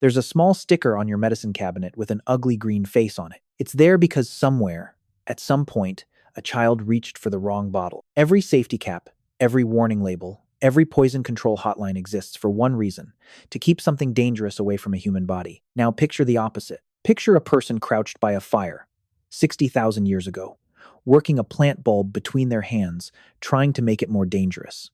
There's a small sticker on your medicine cabinet with an ugly green face on it. It's there because somewhere, at some point, a child reached for the wrong bottle. Every safety cap, every warning label, every poison control hotline exists for one reason: to keep something dangerous away from a human body. Now picture the opposite. Picture a person crouched by a fire, 60,000 years ago, working a plant bulb between their hands, trying to make it more dangerous.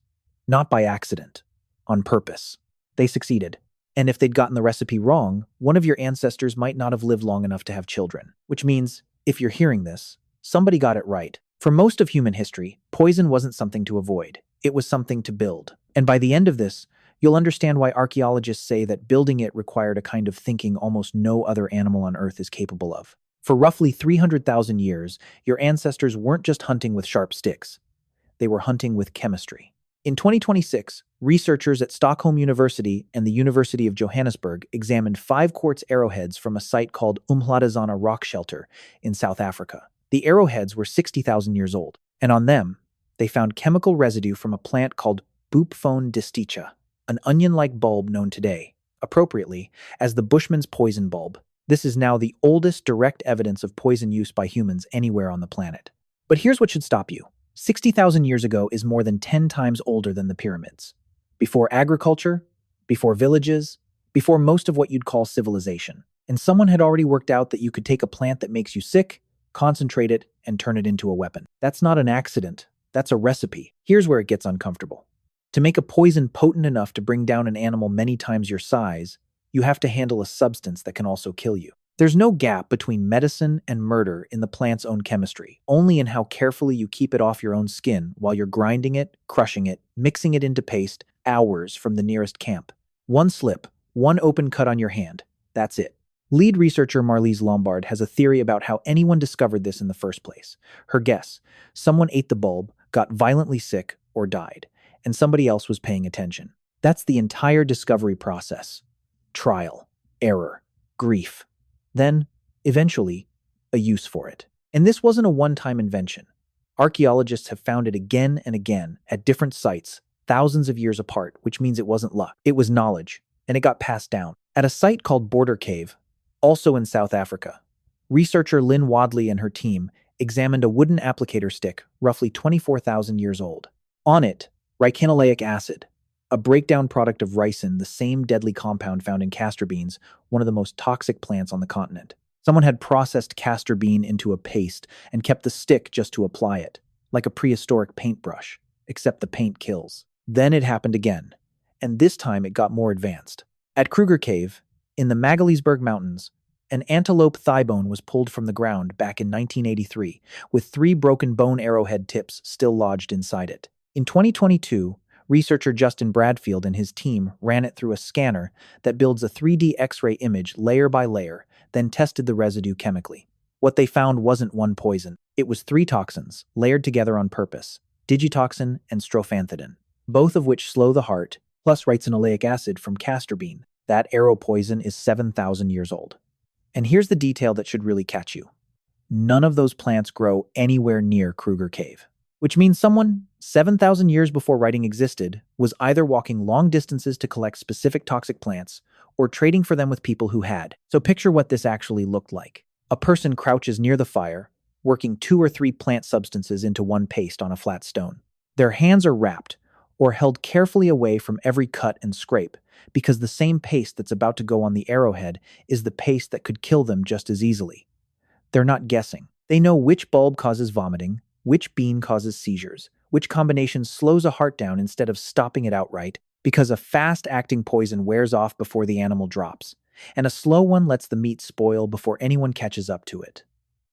Not by accident, on purpose. They succeeded. And if they'd gotten the recipe wrong, one of your ancestors might not have lived long enough to have children. Which means, if you're hearing this, somebody got it right. For most of human history, poison wasn't something to avoid. It was something to build. And by the end of this, you'll understand why archaeologists say that building it required a kind of thinking almost no other animal on Earth is capable of. For roughly 300,000 years, your ancestors weren't just hunting with sharp sticks. They were hunting with chemistry. In 2026, researchers at Stockholm University and the University of Johannesburg examined 5 quartz arrowheads from a site called Umhladazana Rock Shelter in South Africa. The arrowheads were 60,000 years old, and on them, they found chemical residue from a plant called Boopphone disticha, an onion-like bulb known today, appropriately, as the Bushman's poison bulb. This is now the oldest direct evidence of poison use by humans anywhere on the planet. But here's what should stop you. 60,000 years ago is more than 10 times older than the pyramids. Before agriculture, before villages, before most of what you'd call civilization. And someone had already worked out that you could take a plant that makes you sick, concentrate it, and turn it into a weapon. That's not an accident. That's a recipe. Here's where it gets uncomfortable. To make a poison potent enough to bring down an animal many times your size, you have to handle a substance that can also kill you. There's no gap between medicine and murder in the plant's own chemistry, only in how carefully you keep it off your own skin while you're grinding it, crushing it, mixing it into paste, hours from the nearest camp. One slip, one open cut on your hand. That's it. Lead researcher Marlise Lombard has a theory about how anyone discovered this in the first place. Her guess: someone ate the bulb, got violently sick, or died, and somebody else was paying attention. That's the entire discovery process. Trial, error, grief. Then, eventually, a use for it. And this wasn't a one-time invention. Archaeologists have found it again and again at different sites, thousands of years apart, which means it wasn't luck. It was knowledge, and it got passed down. At a site called Border Cave, also in South Africa, researcher Lynn Wadley and her team examined a wooden applicator stick, roughly 24,000 years old. On it, ricinoleic acid, a breakdown product of ricin, the same deadly compound found in castor beans, one of the most toxic plants on the continent. Someone had processed castor bean into a paste and kept the stick just to apply it, like a prehistoric paintbrush, except the paint kills. Then it happened again, and this time it got more advanced. At Kruger Cave, in the Magaliesberg Mountains, an antelope thigh bone was pulled from the ground back in 1983, with 3 broken bone arrowhead tips still lodged inside it. In 2022, researcher Justin Bradfield and his team ran it through a scanner that builds a 3D X-ray image layer by layer, then tested the residue chemically. What they found wasn't one poison. It was 3 toxins, layered together on purpose: digitoxin and strophanthodin, both of which slow the heart, plus ricinoleic acid from castor bean. That arrow poison is 7,000 years old. And here's the detail that should really catch you. None of those plants grow anywhere near Kruger Cave. Which means someone, 7,000 years before writing existed, was either walking long distances to collect specific toxic plants or trading for them with people who had. So picture what this actually looked like. A person crouches near the fire, working 2 or 3 plant substances into one paste on a flat stone. Their hands are wrapped or held carefully away from every cut and scrape, because the same paste that's about to go on the arrowhead is the paste that could kill them just as easily. They're not guessing. They know which bulb causes vomiting, which bean causes seizures, which combination slows a heart down instead of stopping it outright, because a fast-acting poison wears off before the animal drops, and a slow one lets the meat spoil before anyone catches up to it.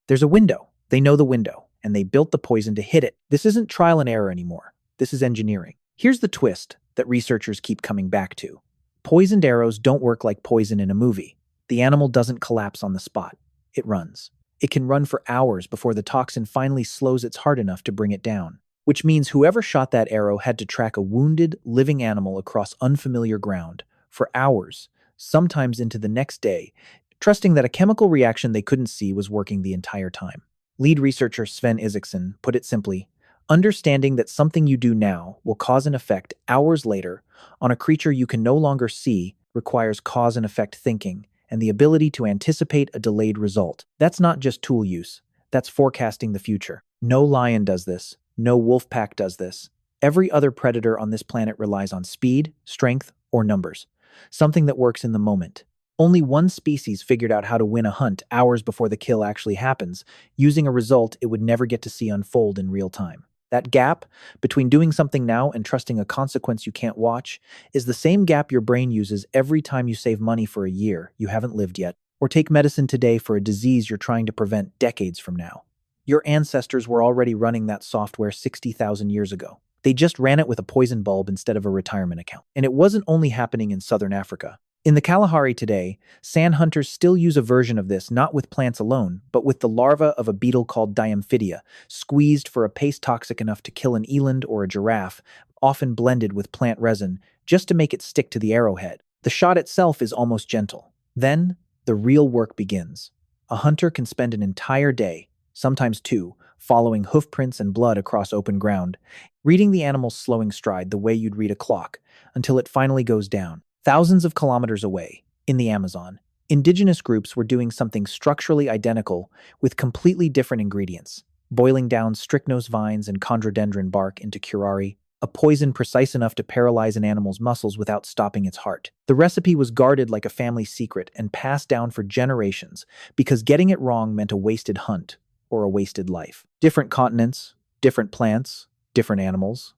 There's a window. They know the window, and they built the poison to hit it. This isn't trial and error anymore. This is engineering. Here's the twist that researchers keep coming back to. Poisoned arrows don't work like poison in a movie. The animal doesn't collapse on the spot. It runs. It can run for hours before the toxin finally slows its heart enough to bring it down. Which means whoever shot that arrow had to track a wounded, living animal across unfamiliar ground for hours, sometimes into the next day, trusting that a chemical reaction they couldn't see was working the entire time. Lead researcher Sven Isaacson put it simply: understanding that something you do now will cause an effect hours later on a creature you can no longer see requires cause and effect thinking and the ability to anticipate a delayed result. That's not just tool use, that's forecasting the future. No lion does this, no wolf pack does this. Every other predator on this planet relies on speed, strength, or numbers, something that works in the moment. Only one species figured out how to win a hunt hours before the kill actually happens, using a result it would never get to see unfold in real time. That gap between doing something now and trusting a consequence you can't watch is the same gap your brain uses every time you save money for a year you haven't lived yet, or take medicine today for a disease you're trying to prevent decades from now. Your ancestors were already running that software 60,000 years ago. They just ran it with a poison bulb instead of a retirement account. And it wasn't only happening in southern Africa. In the Kalahari today, sand hunters still use a version of this not with plants alone, but with the larva of a beetle called Diamphidia, squeezed for a paste toxic enough to kill an eland or a giraffe, often blended with plant resin, just to make it stick to the arrowhead. The shot itself is almost gentle. Then, the real work begins. A hunter can spend an entire day, sometimes two, following hoofprints and blood across open ground, reading the animal's slowing stride the way you'd read a clock, until it finally goes down. Thousands of kilometers away, in the Amazon, indigenous groups were doing something structurally identical with completely different ingredients, boiling down strychnose vines and chondrodendron bark into curare, a poison precise enough to paralyze an animal's muscles without stopping its heart. The recipe was guarded like a family secret and passed down for generations because getting it wrong meant a wasted hunt or a wasted life. Different continents, different plants, different animals.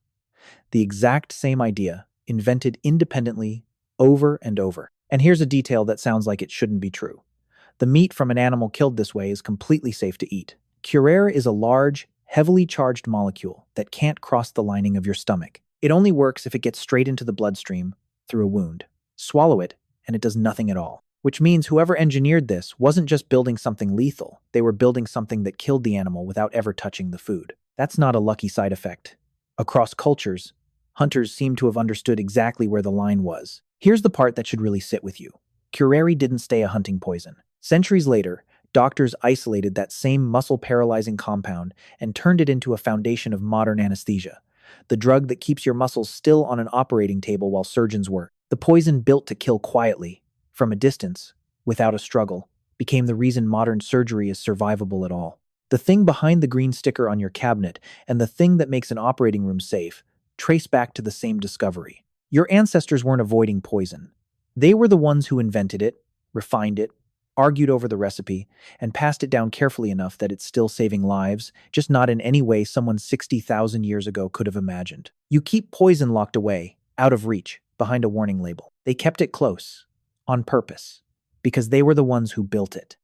The exact same idea, invented independently, over and over. And here's a detail that sounds like it shouldn't be true. The meat from an animal killed this way is completely safe to eat. Curare is a large, heavily charged molecule that can't cross the lining of your stomach. It only works if it gets straight into the bloodstream through a wound. Swallow it, and it does nothing at all. Which means whoever engineered this wasn't just building something lethal, they were building something that killed the animal without ever touching the food. That's not a lucky side effect. Across cultures, hunters seem to have understood exactly where the line was. Here's the part that should really sit with you. Curare didn't stay a hunting poison. Centuries later, doctors isolated that same muscle-paralyzing compound and turned it into a foundation of modern anesthesia, the drug that keeps your muscles still on an operating table while surgeons work. The poison built to kill quietly, from a distance, without a struggle, became the reason modern surgery is survivable at all. The thing behind the green sticker on your cabinet and the thing that makes an operating room safe trace back to the same discovery. Your ancestors weren't avoiding poison. They were the ones who invented it, refined it, argued over the recipe, and passed it down carefully enough that it's still saving lives, just not in any way someone 60,000 years ago could have imagined. You keep poison locked away, out of reach, behind a warning label. They kept it close, on purpose, because they were the ones who built it.